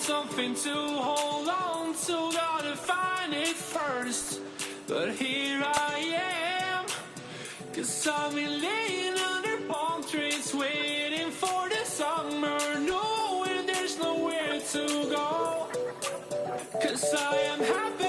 something to hold on to, gotta find it first. But here I am, 'cause I've been laying under palm trees, waiting for the summer, knowing there's nowhere to go. 'Cause I am happy